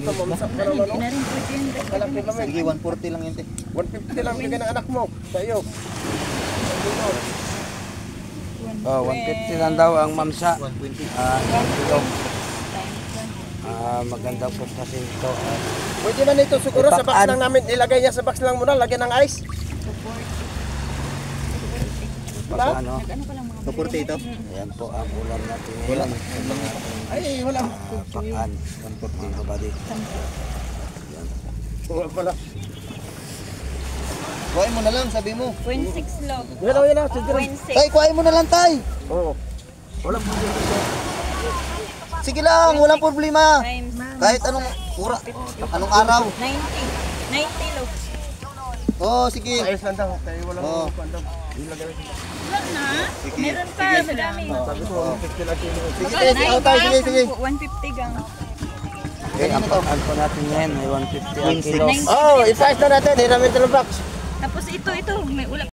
Mamsak ka naman, no? Malaki naman. Sige, 140 lang yun, te. 150 lang bigyan ng anak mo. Sa iyo. Oh, 150 lang daw ang mamsa. 120. Kilo. Maganda po kasi ito. Pwede na nito siguro sa box lang namin. Ilagay niya sa box lang muna. Lagyan ng ice. Pag ano, 240 ito. ayan po ang ulam natin ngayon. Ay, wala. Pakan. 140 kabady. Wala pala. Kuhain mo na lang, sabi mo. 26 log. Yan o, yan o. 26. Tay, kuhain mo na lang, tay. Oo. Wala po. Sige lang, walang problema. Times Kahit anong anong araw. 90. 90 log. Oh, sige. Ayos lang daw. Kaya walang Oo. pandang. Ilagay. Wala na. Sige. Meron pa. Madami. Sabi ko, 150 lang kilo. Sige, tay. Sige, tay. Sige, sige. 150 gang. Okay, ang pakan po natin ngayon ay 150 ang kilo. 26. Oh, i-price na natin. Hiramin ito ng box. Tapos ito. May ulam.